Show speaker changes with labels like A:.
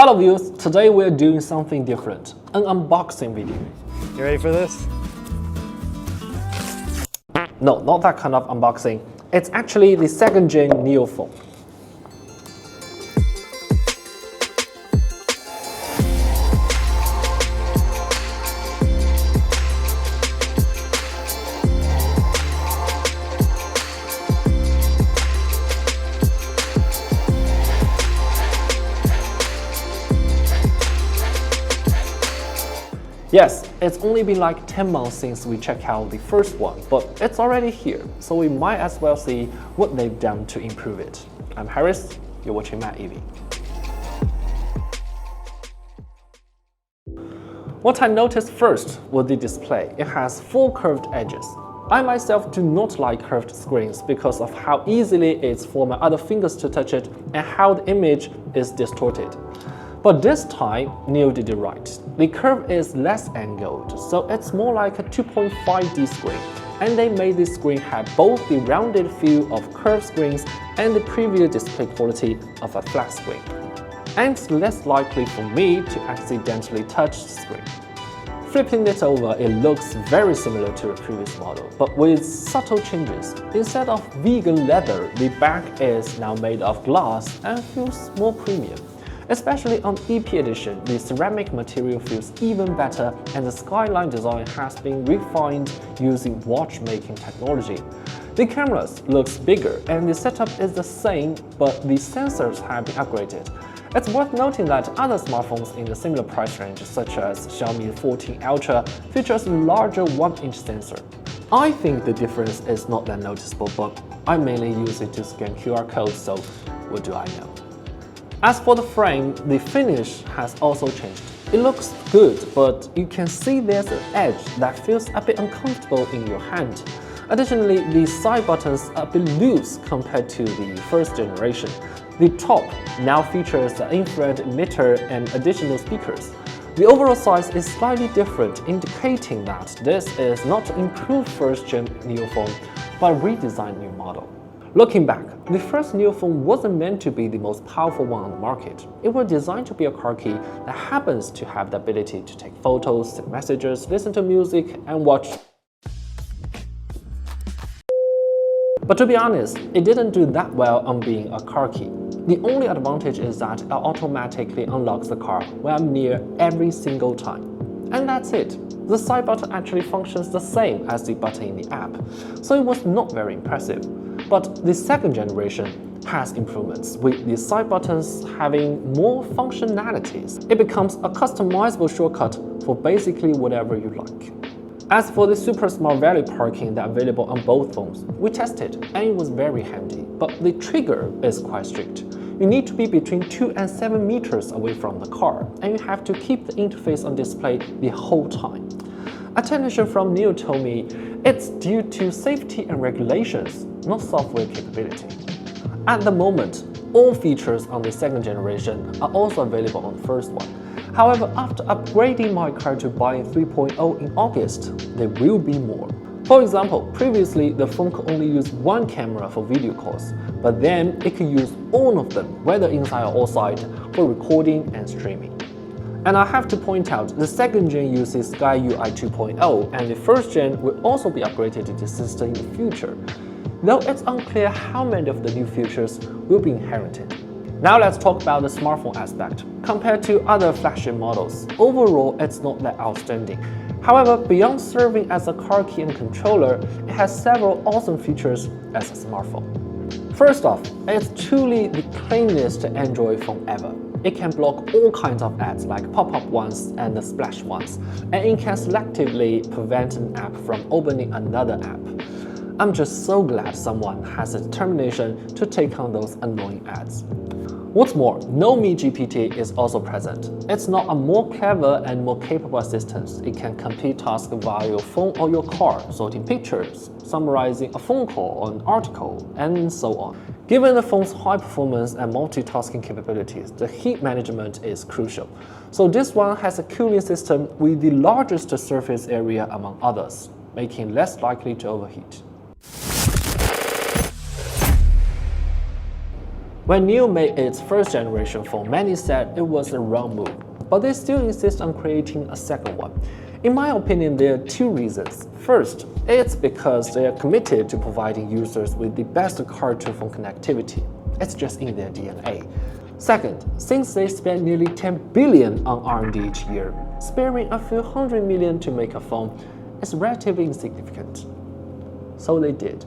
A: Hello viewers, today we're doing something different, an unboxing video.
B: You ready for this?
A: No, not that kind of unboxing. It's actually the 2nd gen Nio Phone. Yes, it's only been like 10 months since we checked out the first one, but it's already here, so we might as well see what they've done to improve it. I'm Harris, you're watching Matt EV. What I noticed first was the display. It has 4 curved edges. I myself do not like curved screens because of how easily it's for my other fingers to touch it and how the image is distorted. But this time, Nio did it right. The curve is less angled, so it's more like a 2.5D screen. And they made this screen have both the rounded feel of curved screens and the preview display quality of a flat screen. And it's less likely for me to accidentally touch the screen. Flipping it over, it looks very similar to the previous model, but with subtle changes. Instead of vegan leather, the back is now made of glass and feels more premium. Especially on EP edition, the ceramic material feels even better and the skyline design has been refined using watchmaking technology. The cameras looks bigger and the setup is the same, but the sensors have been upgraded. It's worth noting that other smartphones in the similar price range, such as Xiaomi 14 Ultra, features a larger 1-inch sensor. I think the difference is not that noticeable, but I mainly use it to scan QR codes, so what do I know? As for the frame, the finish has also changed. It looks good, but you can see there's an edge that feels a bit uncomfortable in your hand. Additionally, the side buttons are a bit loose compared to the first generation. The top now features an infrared emitter and additional speakers. The overall size is slightly different, indicating that this is not an improved first-gen Nio Phone, but a redesigned new model. Looking back, the first Nio Phone wasn't meant to be the most powerful one on the market. It was designed to be a car key that happens to have the ability to take photos, send messages, listen to music, and watch. But to be honest, it didn't do that well on being a car key. The only advantage is that it automatically unlocks the car when I'm near every single time. And that's it. The side button actually functions the same as the button in the app, so it was not very impressive. But the 2nd generation has improvements, with the side buttons having more functionalities. It becomes a customizable shortcut for basically whatever you like. As for the super smart valet parking that's available on both phones, we tested and it was very handy, but the trigger is quite strict. You need to be between 2 and 7 meters away from the car, and you have to keep the interface on display the whole time. A technician from Nio told me it's due to safety and regulations, not software capability. At the moment, all features on the 2nd generation are also available on the first one. However, after upgrading my car to buying 3.0 in August, there will be more. For example, previously the phone could only use 1 camera for video calls, but then it could use all of them, whether inside or outside, for recording and streaming. And I have to point out, the 2nd gen uses Sky UI 2.0, and the 1st gen will also be upgraded to this system in the future, though it's unclear how many of the new features will be inherited. Now let's talk about the smartphone aspect. Compared to other flagship models, overall it's not that outstanding. However, beyond serving as a car key and controller, it has several awesome features as a smartphone. First off, it's truly the cleanest Android phone ever. It can block all kinds of ads like pop-up ones and the splash ones, and it can selectively prevent an app from opening another app. I'm just so glad someone has the determination to take on those annoying ads. What's more, no Mi GPT is also present. It's not a more clever and more capable assistant. It can complete tasks via your phone or your car, sorting pictures, summarizing a phone call or an article, and so on. Given the phone's high performance and multitasking capabilities, the heat management is crucial. So this one has a cooling system with the largest surface area among others, making it less likely to overheat. When Nio made its first generation phone, many said it was a wrong move, but they still insist on creating a second one. In my opinion, there are two reasons. First, it's because they are committed to providing users with the best car-to-phone connectivity. It's just in their DNA. Second, since they spend nearly 10 billion on R&D each year, sparing a few hundred million to make a phone is relatively insignificant. So they did.